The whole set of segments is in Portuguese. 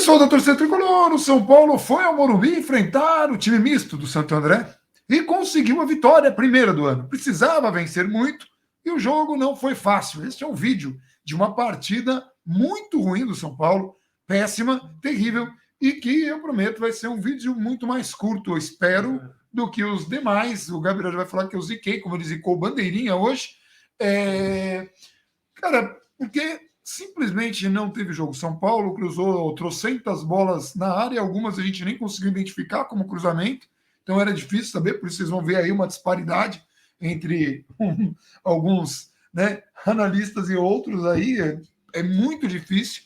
Pessoal da torcida tricolor, o São Paulo foi ao Morumbi enfrentar o time misto do Santo André e conseguiu a vitória, a primeira do ano. Precisava vencer muito e o jogo não foi fácil. Este é um vídeo de uma partida muito ruim do São Paulo, péssima, terrível, e que eu prometo vai ser um vídeo muito mais curto, eu espero, do que os demais. O Gabriel já vai falar que eu ziquei, como ele zicou bandeirinha hoje. Cara, porque simplesmente não teve jogo. São Paulo cruzou trocentas bolas na área, algumas a gente nem conseguiu identificar como cruzamento, então era difícil saber, por isso vocês vão ver aí uma disparidade entre alguns, né, analistas e outros aí, é muito difícil.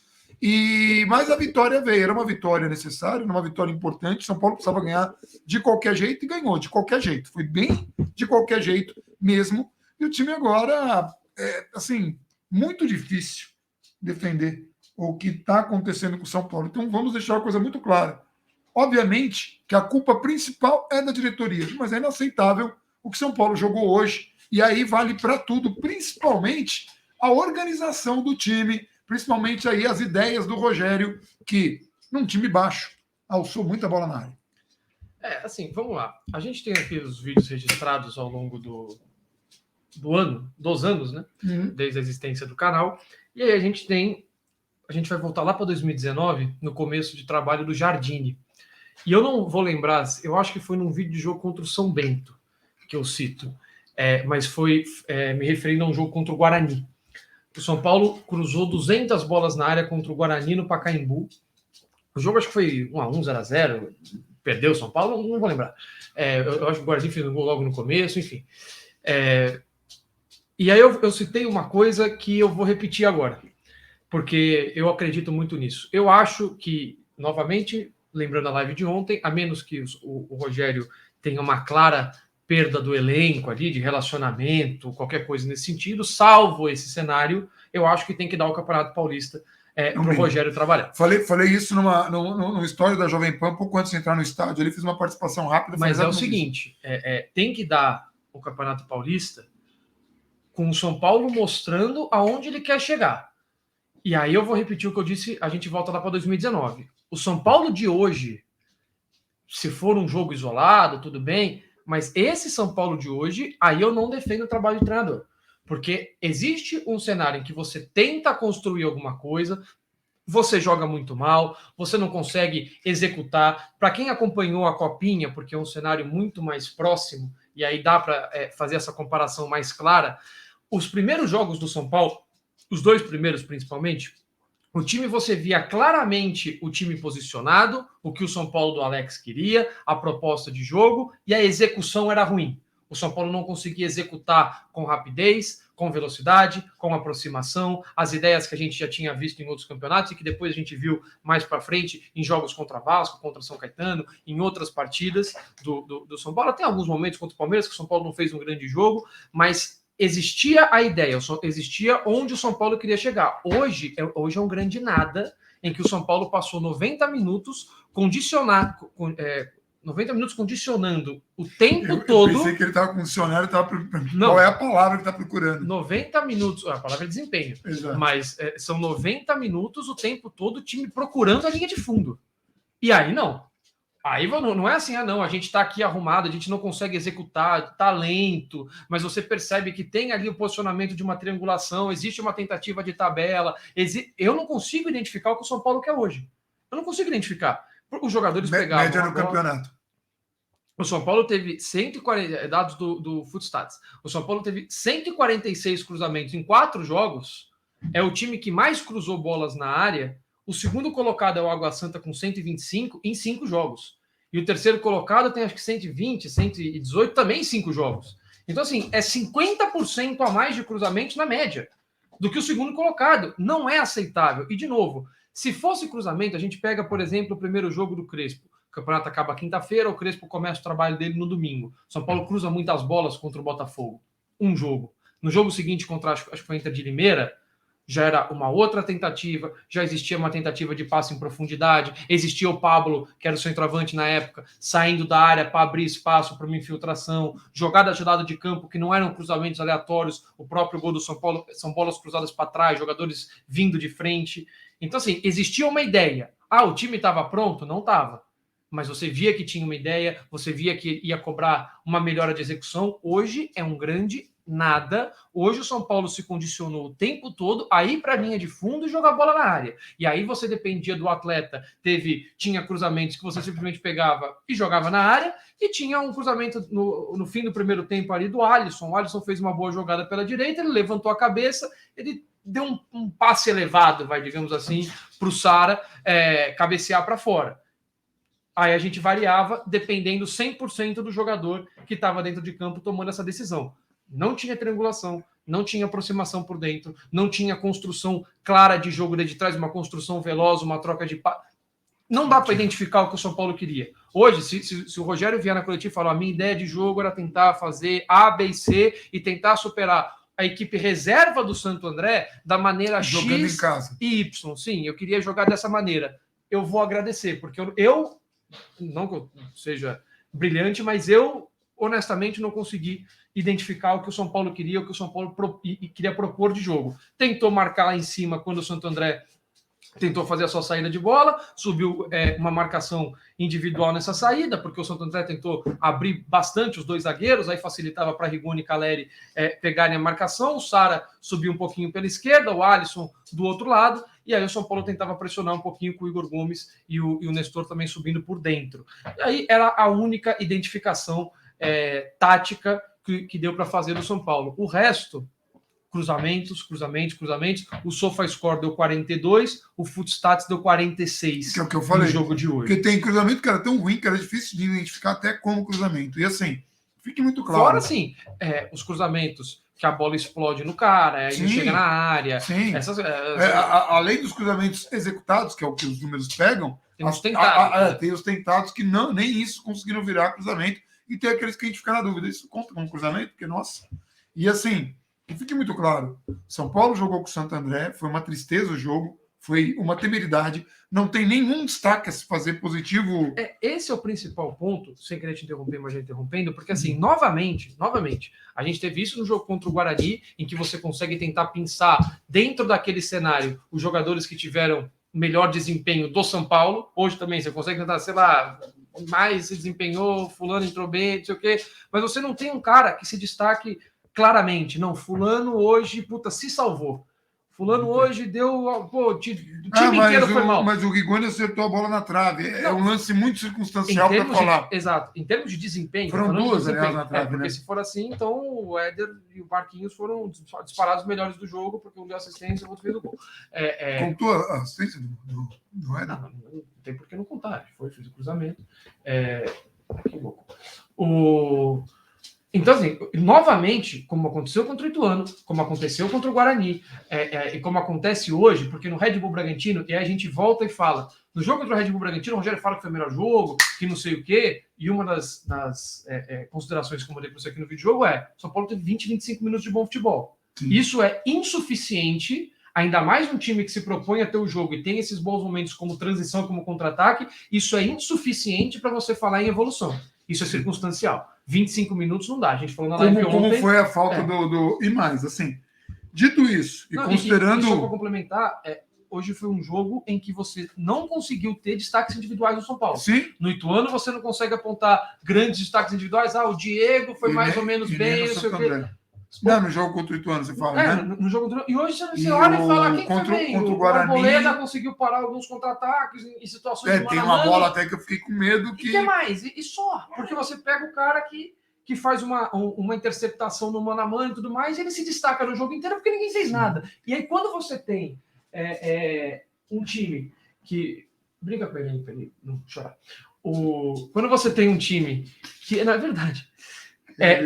Mas a vitória veio, era uma vitória necessária, uma vitória importante. São Paulo precisava ganhar de qualquer jeito e ganhou de qualquer jeito. Foi bem de qualquer jeito mesmo. E o time agora, assim, muito difícil defender o que está acontecendo com o São Paulo. Então vamos deixar uma coisa muito clara. Obviamente que a culpa principal é da diretoria, mas é inaceitável o que São Paulo jogou hoje. E aí vale para tudo, principalmente a organização do time, principalmente aí as ideias do Rogério, que num time baixo alçou muita bola na área. Assim, vamos lá. A gente tem aqui os vídeos registrados ao longo dos anos, né? Desde a existência do canal. E aí a gente vai voltar lá para 2019, no começo de trabalho do Jardine. E eu não vou lembrar, eu acho que foi num vídeo de jogo contra o São Bento, que eu cito. Mas foi me referindo a um jogo contra o Guarani. O São Paulo cruzou 200 bolas na área contra o Guarani no Pacaembu. O jogo acho que foi 1-1, 0-0. Perdeu o São Paulo, não vou lembrar. Eu acho que o Guarani fez um gol logo no começo, enfim. E aí eu citei uma coisa que eu vou repetir agora, porque eu acredito muito nisso. Eu acho que, novamente, lembrando a live de ontem, a menos que o Rogério tenha uma clara perda do elenco ali, de relacionamento, qualquer coisa nesse sentido, salvo esse cenário, eu acho que tem que dar o Campeonato Paulista para o Rogério trabalhar. Falei isso no story da Jovem Pan, pouco antes de entrar no estádio, ele fez uma participação rápida. Mas é o seguinte, tem que dar o Campeonato Paulista com o São Paulo mostrando aonde ele quer chegar. E aí eu vou repetir o que eu disse, a gente volta lá para 2019. O São Paulo de hoje, se for um jogo isolado, tudo bem, mas esse São Paulo de hoje, aí eu não defendo o trabalho de treinador. Porque existe um cenário em que você tenta construir alguma coisa, você joga muito mal, você não consegue executar. Para quem acompanhou a Copinha, porque é um cenário muito mais próximo, e aí dá para fazer essa comparação mais clara, os primeiros jogos do São Paulo, os dois primeiros principalmente, o time você via claramente o time posicionado, o que o São Paulo do Alex queria, a proposta de jogo, e a execução era ruim. O São Paulo não conseguia executar com rapidez, com velocidade, com aproximação, as ideias que a gente já tinha visto em outros campeonatos e que depois a gente viu mais para frente em jogos contra Vasco, contra São Caetano, em outras partidas do São Paulo. Tem alguns momentos contra o Palmeiras que o São Paulo não fez um grande jogo, mas existia a ideia, existia onde o São Paulo queria chegar. Hoje é um grande nada, em que o São Paulo passou 90 minutos condicionando o tempo todo. Eu pensei que ele estava com dicionário, qual é a palavra que está procurando? 90 minutos, a palavra é desempenho. Exato. Mas são 90 minutos o tempo todo o time procurando a linha de fundo. E aí não. Aí não é assim, não, a gente está aqui arrumado, a gente não consegue executar, tá lento, mas você percebe que tem ali o posicionamento de uma triangulação, existe uma tentativa de tabela. Eu não consigo identificar o que o São Paulo quer hoje. Eu não consigo identificar. Os jogadores pegavam... Média no campeonato. O São Paulo teve 140... Dados do Footstats. O São Paulo teve 146 cruzamentos em 4 jogos. É o time que mais cruzou bolas na área. O segundo colocado é o Água Santa com 125 em 5 jogos. E o terceiro colocado tem acho que 120, 118 também em 5 jogos. Então, assim, é 50% a mais de cruzamentos na média do que o segundo colocado. Não é aceitável. E, de novo, se fosse cruzamento, a gente pega, por exemplo, o primeiro jogo do Crespo. O campeonato acaba quinta-feira, o Crespo começa o trabalho dele no domingo. São Paulo cruza muitas bolas contra o Botafogo. Um jogo. No jogo seguinte, contra acho que foi a Inter de Limeira, já era uma outra tentativa, já existia uma tentativa de passe em profundidade, existia o Pablo, que era o centroavante na época, saindo da área para abrir espaço para uma infiltração, jogadas de lado de campo que não eram cruzamentos aleatórios, o próprio gol do São Paulo são bolas cruzadas para trás, jogadores vindo de frente. Então, assim, existia uma ideia. Ah, o time estava pronto? Não estava. Mas você via que tinha uma ideia, você via que ia cobrar uma melhora de execução. Hoje é um grande nada. Hoje o São Paulo se condicionou o tempo todo a ir para a linha de fundo e jogar bola na área. E aí você dependia do atleta. Tinha cruzamentos que você simplesmente pegava e jogava na área, e tinha um cruzamento no fim do primeiro tempo ali do Alisson. O Alisson fez uma boa jogada pela direita, ele levantou a cabeça, ele deu um passe elevado, digamos assim, para o Sara cabecear para fora. Aí a gente variava dependendo 100% do jogador que estava dentro de campo tomando essa decisão. Não tinha triangulação, não tinha aproximação por dentro, não tinha construção clara de jogo de trás, uma construção veloz, uma troca de passe. Não dá para identificar o que o São Paulo queria. Hoje, se o Rogério vier na coletiva e falar: a minha ideia de jogo era tentar fazer A, B e C e tentar superar a equipe reserva do Santo André da maneira jogando X em casa. e Y. Sim, eu queria jogar dessa maneira. Eu vou agradecer, porque eu não que eu seja brilhante, mas eu, honestamente, não consegui identificar o que o São Paulo queria, o que o São Paulo queria propor de jogo. Tentou marcar lá em cima quando o Santo André tentou fazer a sua saída de bola, subiu uma marcação individual nessa saída, porque o Santo André tentou abrir bastante os dois zagueiros, aí facilitava para Rigoni e Caleri pegarem a marcação, o Sara subiu um pouquinho pela esquerda, o Alisson do outro lado, e aí o São Paulo tentava pressionar um pouquinho com o Igor Gomes e o Nestor também subindo por dentro. E aí era a única identificação tática que deu para fazer do São Paulo. O resto... cruzamentos. O SofaScore deu 42, o Footstats deu 46 que é o que eu falei, no jogo de hoje. Porque tem cruzamento que era tão ruim que era difícil de identificar até como cruzamento. E assim, fique muito claro. Fora, assim, os cruzamentos que a bola explode no cara, aí ele chega na área. Sim. Além dos cruzamentos executados, que é o que os números pegam, tem os tentados. Tem os tentados que nem isso conseguiram virar cruzamento. E tem aqueles que a gente fica na dúvida. Isso conta como cruzamento? Porque, nossa... E assim... E fique muito claro, São Paulo jogou com o Santo André, foi uma tristeza o jogo, foi uma temeridade, não tem nenhum destaque a se fazer positivo. Esse é o principal ponto, sem querer te interromper, mas já interrompendo, porque assim, novamente, a gente teve isso no jogo contra o Guarani, em que você consegue tentar pensar dentro daquele cenário os jogadores que tiveram melhor desempenho do São Paulo. Hoje também você consegue tentar, sei lá, mais se desempenhou, fulano entrou bem, não sei o quê, mas você não tem um cara que se destaque claramente. Não, fulano hoje, se salvou. Fulano hoje deu... o time inteiro foi mal. Mas o Rigoni acertou a bola na trave. É um lance muito circunstancial para falar. Exato. Em termos de desempenho... Foram duas, aliás, na trave, porque se for assim, então o Éder e o Marquinhos foram disparados melhores do jogo, porque um deu assistência e o outro fez o gol. Contou a assistência do Éder? Não tem por que não contar. Fez o cruzamento. Que louco. Então, assim, novamente, como aconteceu contra o Ituano, como aconteceu contra o Guarani, e como acontece hoje, porque no Red Bull Bragantino, e aí a gente volta e fala, no jogo contra o Red Bull Bragantino, o Rogério fala que foi o melhor jogo, que não sei o quê, e uma das considerações que eu mandei para você aqui no vídeo jogo São Paulo teve 20, 25 minutos de bom futebol. Sim. Isso é insuficiente, ainda mais um time que se propõe a ter o jogo e tem esses bons momentos como transição, como contra-ataque, isso é insuficiente para você falar em evolução. Isso é circunstancial. 25 minutos não dá. A gente falou na live ontem. Como foi a falta do... E mais, assim, dito isso, considerando... Só para complementar, hoje foi um jogo em que você não conseguiu ter destaques individuais no São Paulo. Sim. No Ituano você não consegue apontar grandes destaques individuais. O Diego foi mais ou menos bem, não sei o quê. Não, no jogo contra o Ituano, você fala, né? No jogo contra... E hoje você olha e fala, quem contra, foi bem? Contra o Guarani... Arboleda conseguiu parar alguns contra-ataques em situações de tem uma bola até que eu fiquei com medo que... E que mais? E só. Porque você pega o cara que faz uma interceptação no mano a mano e tudo mais, e ele se destaca no jogo inteiro porque ninguém fez nada. E aí, quando você tem um time que... Briga com ele para ele não chorar. Quando você tem um time que, na verdade...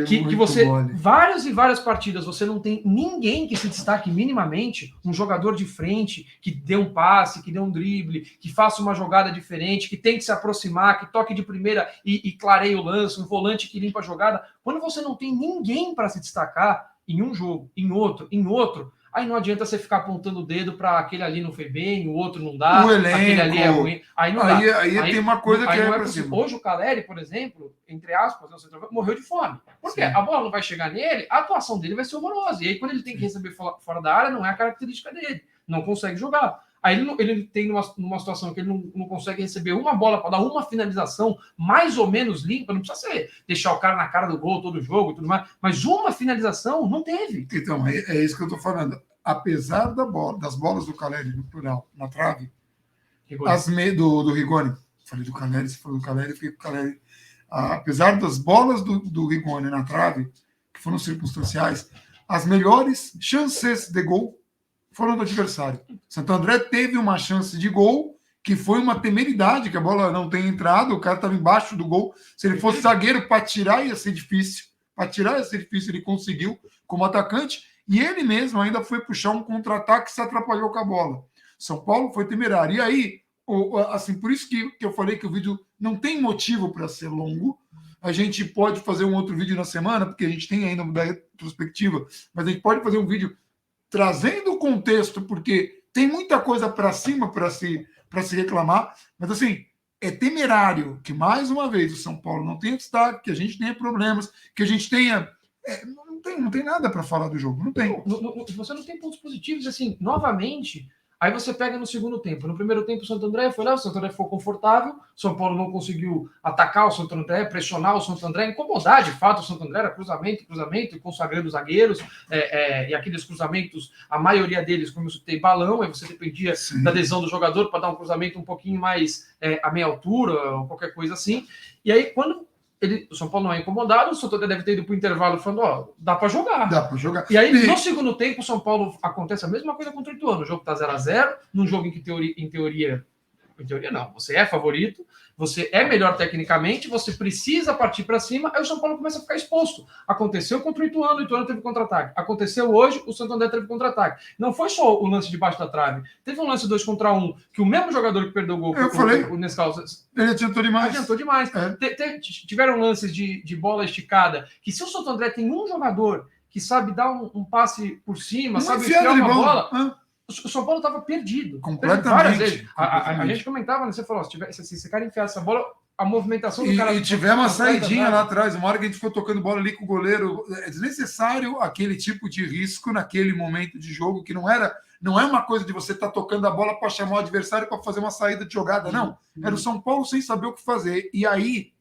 que você, várias e várias partidas, você não tem ninguém que se destaque minimamente, um jogador de frente, que dê um passe, que dê um drible, que faça uma jogada diferente, que tente se aproximar, que toque de primeira e clareie o lance, um volante que limpa a jogada. Quando você não tem ninguém para se destacar em um jogo, em outro, aí não adianta você ficar apontando o dedo para aquele ali não foi bem, o outro não dá, o elenco, aquele ali é ruim. Aí não dá. Aí tem uma coisa que é possível. Hoje o Caleri, por exemplo, entre aspas, morreu de fome. Por quê? A bola não vai chegar nele, a atuação dele vai ser horrorosa. E aí quando ele tem que receber fora da área, não é a característica dele. Não consegue jogar. Aí ele tem numa situação que ele não consegue receber uma bola para dar uma finalização mais ou menos limpa, não precisa ser deixar o cara na cara do gol todo jogo e tudo mais, mas uma finalização não teve. Então, é isso que eu estou falando. Apesar das bolas do Caleri, no plural, na trave, do Rigoni, falei do Caleri, você falou do Caleri, fiquei com o Caleri. Apesar das bolas do Rigoni na trave, que foram circunstanciais, as melhores chances de gol foram do adversário. Santo André teve uma chance de gol que foi uma temeridade, que a bola não tenha entrado, o cara estava embaixo do gol. Se ele fosse zagueiro, para tirar ia ser difícil. Para tirar ia ser difícil, ele conseguiu como atacante, e ele mesmo ainda foi puxar um contra-ataque e se atrapalhou com a bola. São Paulo foi temerário. E aí, assim, por isso que eu falei que o vídeo não tem motivo para ser longo. A gente pode fazer um outro vídeo na semana, porque a gente tem ainda uma retrospectiva, mas a gente pode fazer um vídeo trazendo o contexto, porque tem muita coisa para cima para se reclamar, mas assim, é temerário que, mais uma vez, o São Paulo não tenha destaque, que a gente tenha problemas, que a gente tenha... não tem nada para falar do jogo, não tem. Você não tem pontos positivos, assim, novamente... Aí você pega no segundo tempo. No primeiro tempo, o Santo André foi lá, o Santo André ficou confortável, o São Paulo não conseguiu atacar o Santo André, pressionar o Santo André, incomodar de fato o Santo André, era cruzamento, consagrando os zagueiros, e aqueles cruzamentos, a maioria deles, como eu citei, balão, aí você dependia da adesão do jogador para dar um cruzamento um pouquinho mais a meia altura, ou qualquer coisa assim. E aí, quando o São Paulo não é incomodado, o Santo André deve ter ido para o intervalo falando, dá para jogar. Dá para jogar. E aí, no segundo tempo, o São Paulo acontece a mesma coisa contra o Ituano. O jogo está 0-0, num jogo em que, em teoria não, você é favorito, você é melhor tecnicamente, você precisa partir para cima, aí o São Paulo começa a ficar exposto. Aconteceu contra o Ituano teve contra-ataque. Aconteceu hoje, o Santo André teve contra-ataque. Não foi só o lance debaixo da trave, teve um lance 2-1, que o mesmo jogador que perdeu o gol, o Nescau, ele adiantou demais. Tiveram lances de bola esticada, que se o Santo André tem um jogador que sabe dar um passe por cima, sabe enfiar uma bola... O São Paulo estava perdido. Completamente. Várias vezes. A gente comentava, né? Você falou, se esse cara enfiar essa bola, a movimentação do cara... E tivemos uma saidinha lá atrás, uma hora que a gente ficou tocando bola ali com o goleiro. É desnecessário aquele tipo de risco naquele momento de jogo, que não é uma coisa de você estar tocando a bola para chamar o adversário para fazer uma saída de jogada, não. Era o São Paulo sem saber o que fazer. E aí,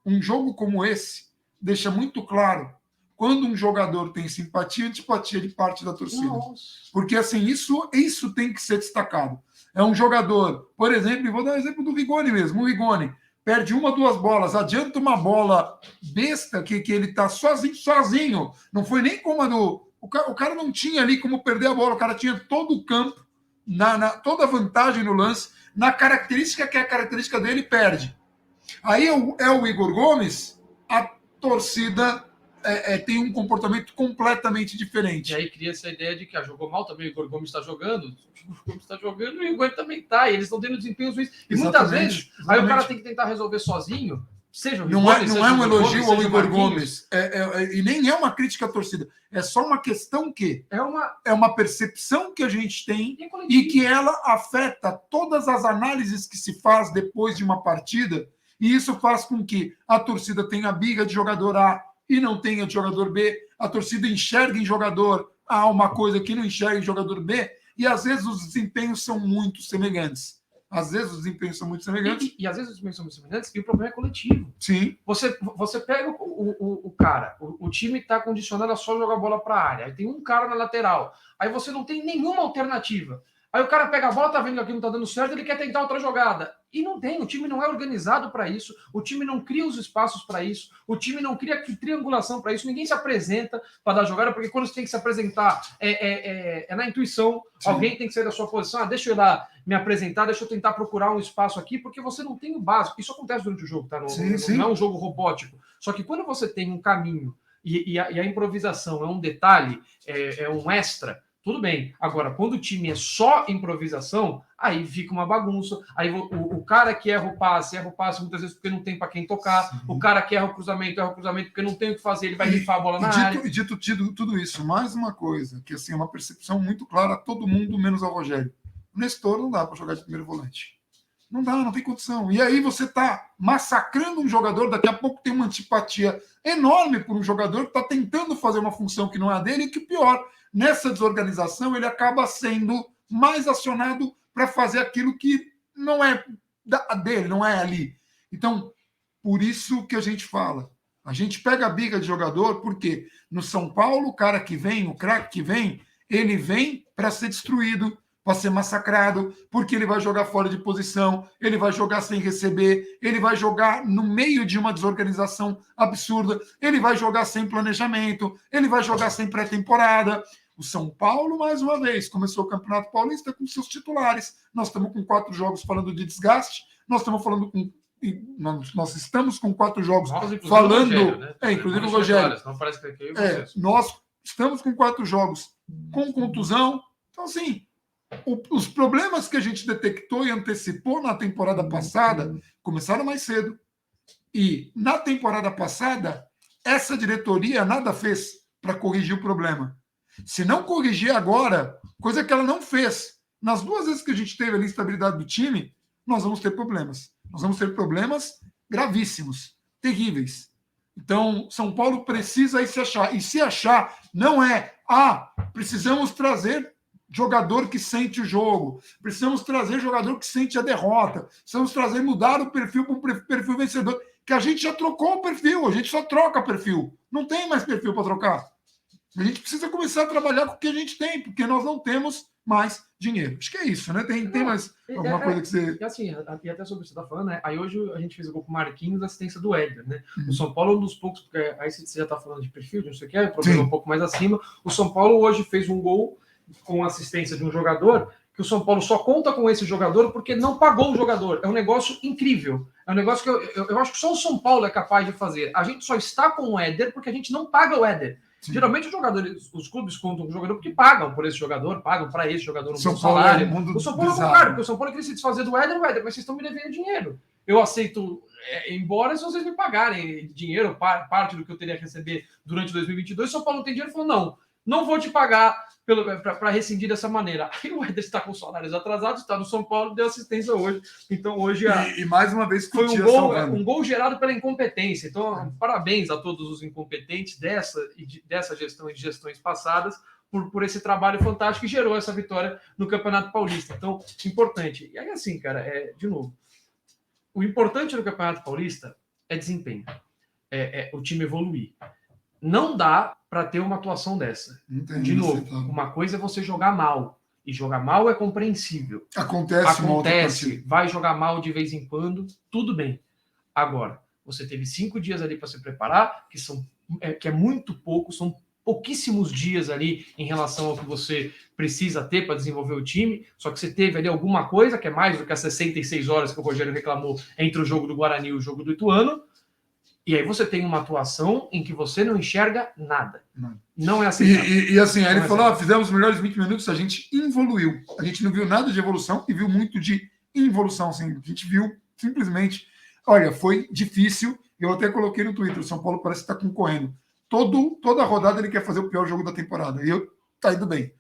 um jogo como esse deixa muito claro quando um jogador tem simpatia e antipatia de parte da torcida. Nossa. Porque, assim, isso tem que ser destacado. É um jogador, por exemplo, vou dar um exemplo do Rigoni mesmo. O Rigoni perde 1 ou 2 bolas, adianta uma bola besta que ele está sozinho. Não foi nem como a do... O cara não tinha ali como perder a bola, o cara tinha todo o campo, toda a vantagem no lance, na característica que é a característica dele, perde. Aí é o Igor Gomes, a torcida... tem um comportamento completamente diferente. E aí cria essa ideia de que jogou mal também, o Igor Gomes está jogando, o Igor Gomes está jogando e o Igor também está, e eles estão tendo desempenhos ruins. E muitas vezes, aí o cara tem que tentar resolver sozinho, seja o Igor Gomes, não é um elogio ao Igor Gomes, e nem é uma crítica à torcida, é só uma questão que é uma percepção que a gente tem e que ela afeta todas as análises que se faz depois de uma partida, e isso faz com que a torcida tenha birra de jogador A e não tenha de jogador B, a torcida enxerga em jogador A uma coisa que não enxerga em jogador B, e às vezes os desempenhos são muito semelhantes. E às vezes os desempenhos são muito semelhantes e o problema é coletivo. Sim. Você pega o cara, o time está condicionado a só jogar bola para a área, aí tem um cara na lateral, aí você não tem nenhuma alternativa. Aí o cara pega a bola, tá vendo que aqui não tá dando certo, ele quer tentar outra jogada. E não tem, o time não é organizado para isso, o time não cria os espaços para isso, o time não cria triangulação para isso, ninguém se apresenta para dar jogada, porque quando você tem que se apresentar é na intuição. Sim. Alguém tem que sair da sua posição, deixa eu ir lá me apresentar, deixa eu tentar procurar um espaço aqui, porque você não tem o básico. Isso acontece durante o jogo, tá? Não é um jogo robótico. Só que quando você tem um caminho e a improvisação é um detalhe, é um extra, tudo bem. Agora, quando o time é só improvisação, aí fica uma bagunça. Aí o cara que erra o passe muitas vezes porque não tem para quem tocar. Sim. O cara que erra o cruzamento porque não tem o que fazer, ele vai rifar a bola na área. E dito tudo isso, mais uma coisa, que assim, é uma percepção muito clara a todo mundo, menos ao Rogério. O Nestor não dá para jogar de primeiro volante. Não dá, não tem condição. E aí você está massacrando um jogador, daqui a pouco tem uma antipatia enorme por um jogador que está tentando fazer uma função que não é a dele, e que pior, nessa desorganização ele acaba sendo mais acionado para fazer aquilo que não é dele, não é ali. Então, por isso que a gente fala. A gente pega a biga de jogador, porque no São Paulo, o cara que vem, o craque que vem, ele vem para ser destruído, para ser massacrado, porque ele vai jogar fora de posição, ele vai jogar sem receber, ele vai jogar no meio de uma desorganização absurda, ele vai jogar sem planejamento, ele vai jogar sem pré-temporada. O São Paulo, mais uma vez, começou o Campeonato Paulista com seus titulares. Nós estamos com 4 jogos falando de desgaste, nós estamos falando com nós estamos com 4 jogos falando. Rogério, né? Inclusive o Rogério. Não parece que nós estamos com 4 jogos com contusão. Então, assim, os problemas que a gente detectou e antecipou na temporada passada começaram mais cedo. E na temporada passada, essa diretoria nada fez para corrigir o problema. Se não corrigir agora, coisa que ela não fez, nas 2 vezes que a gente teve ali a instabilidade do time, nós vamos ter problemas. Nós vamos ter problemas gravíssimos, terríveis. Então, São Paulo precisa aí se achar. E se achar, não é, precisamos trazer jogador que sente o jogo, precisamos trazer jogador que sente a derrota, precisamos mudar o perfil para um perfil vencedor, que a gente já trocou o perfil, a gente só troca perfil. Não tem mais perfil para trocar. A gente precisa começar a trabalhar com o que a gente tem, porque nós não temos mais dinheiro. Acho que é isso, né? Tem mais alguma coisa que você... Assim, e até sobre o que você está falando, né? Aí hoje a gente fez o gol com o Marquinhos, a assistência do Éder, né? O São Paulo é um dos poucos, porque aí você já está falando de perfil, de não sei o que, é problema um pouco mais acima. O São Paulo hoje fez um gol com assistência de um jogador, que o São Paulo só conta com esse jogador porque não pagou o jogador. É um negócio incrível. É um negócio que eu acho que só o São Paulo é capaz de fazer. A gente só está com o Éder porque a gente não paga o Éder. Sim. Geralmente os clubes contam com o jogador porque pagam por esse jogador, pagam para esse jogador um bom salário. O São Paulo não paga, porque o São Paulo queria se desfazer do Éder, mas vocês estão me devendo dinheiro. Eu aceito embora se vocês me pagarem dinheiro, parte do que eu teria que receber durante 2022. O São Paulo não tem dinheiro e falou, não vou te pagar para rescindir dessa maneira. Aí o Éder está com salários atrasados, está no São Paulo, deu assistência hoje. Então hoje e mais uma vez foi um gol gerado pela incompetência. Então parabéns a todos os incompetentes dessa gestão e de gestões passadas por esse trabalho fantástico que gerou essa vitória no Campeonato Paulista. Então, importante. E aí assim, cara, de novo, o importante no Campeonato Paulista é desempenho. O time evoluir. Não dá para ter uma atuação dessa. De novo, uma coisa é você jogar mal. E jogar mal é compreensível. Acontece. Vai jogar mal de vez em quando, tudo bem. Agora, você teve 5 dias ali para se preparar, que é muito pouco, são pouquíssimos dias ali em relação ao que você precisa ter para desenvolver o time, só que você teve ali alguma coisa, que é mais do que as 66 horas que o Rogério reclamou entre o jogo do Guarani e o jogo do Ituano. E aí você tem uma atuação em que você não enxerga nada. Não é assim. E assim, aí ele falou, fizemos os melhores 20 minutos, a gente evoluiu. A gente não viu nada de evolução e viu muito de involução. Assim, a gente viu simplesmente... Olha, foi difícil. Eu até coloquei no Twitter, o São Paulo parece que está concorrendo. Toda rodada ele quer fazer o pior jogo da temporada. E tá indo bem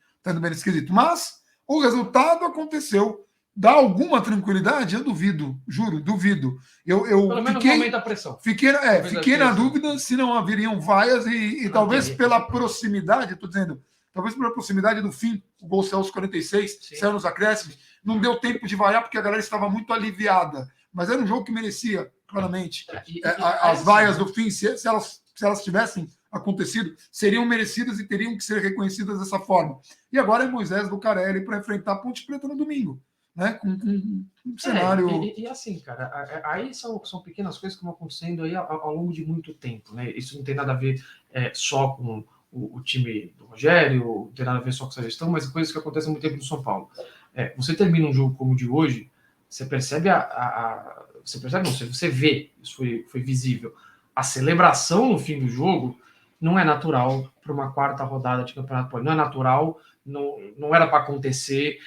nesse quesito. Mas o resultado aconteceu. Dá alguma tranquilidade? Eu duvido, juro, duvido. Pelo menos aumenta a pressão. Fiquei na dúvida se não haveriam vaias e talvez pela proximidade, estou dizendo, talvez pela proximidade do fim, o gol saiu aos 46, saiu nos acréscimos, não deu tempo de vaiar porque a galera estava muito aliviada. Mas era um jogo que merecia, claramente. As vaias do fim, se elas tivessem acontecido, seriam merecidas e teriam que ser reconhecidas dessa forma. E agora é Moisés Lucarelli para enfrentar a Ponte Preta no domingo. Né? Com um cenário... E assim, cara, aí são pequenas coisas que vão acontecendo aí ao longo de muito tempo, né? Isso não tem nada a ver só com o time do Rogério, não tem nada a ver só com essa gestão, mas coisas que acontecem há muito tempo no São Paulo. Você termina um jogo como o de hoje, você percebe você vê, isso foi visível, a celebração no fim do jogo não é natural para uma 4ª rodada de Campeonato Paulista, não é natural, não era para acontecer.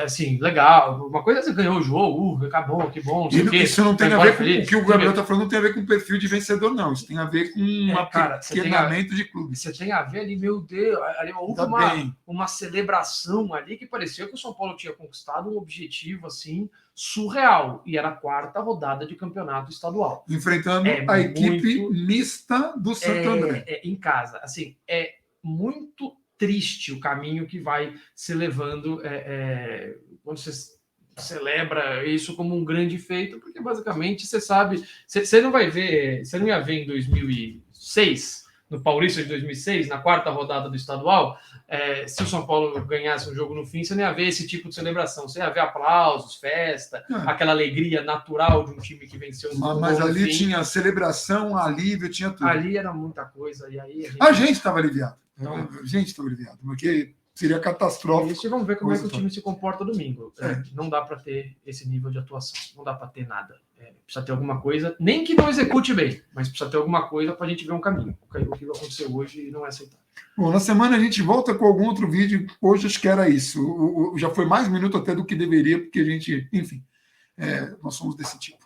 Assim, legal. Uma coisa é você ganhou o jogo, acabou, que bom. Isso não tem a ver com o que o Gabriel está falando, não tem a ver com o perfil de vencedor, não. Isso tem a ver com um apequenamento de clube. Você tem a ver ali, meu Deus, ali houve uma celebração ali que parecia que o São Paulo tinha conquistado um objetivo assim surreal. E era a 4ª rodada de campeonato estadual. Enfrentando a equipe mista do Santo André. Em casa. Assim, é muito triste o caminho que vai se levando quando você celebra isso como um grande feito, porque basicamente você sabe, você não vai ver, você não ia ver em 2006, no Paulista de 2006, na quarta rodada do estadual, se o São Paulo ganhasse um jogo no fim, você não ia ver esse tipo de celebração, você ia ver aplausos, festa, aquela alegria natural de um time que venceu no Mas ali fim. tinha celebração, alívio, tinha tudo. Ali era muita coisa, e aí a gente estava aliviado. Então, A gente estava aliviado, porque seria catastrófico. Isso, e vamos ver como é que o time se comporta domingo. Não dá para ter esse nível de atuação, não dá para ter nada. Precisa ter alguma coisa, nem que não execute bem, mas precisa ter alguma coisa para a gente ver um caminho. O que aconteceu hoje não é aceitável. Bom, na semana a gente volta com algum outro vídeo. Hoje acho que era isso. Já foi mais minuto até do que deveria, porque a gente, enfim, nós somos desse tipo.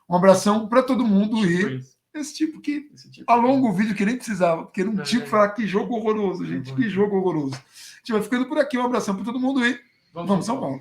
Um abração para todo mundo e esse tipo que alonga o vídeo que nem precisava, porque não tinha que falar que jogo horroroso, gente. Que jogo horroroso. A gente vai ficando por aqui. Um abração para todo mundo e vamos São Paulo.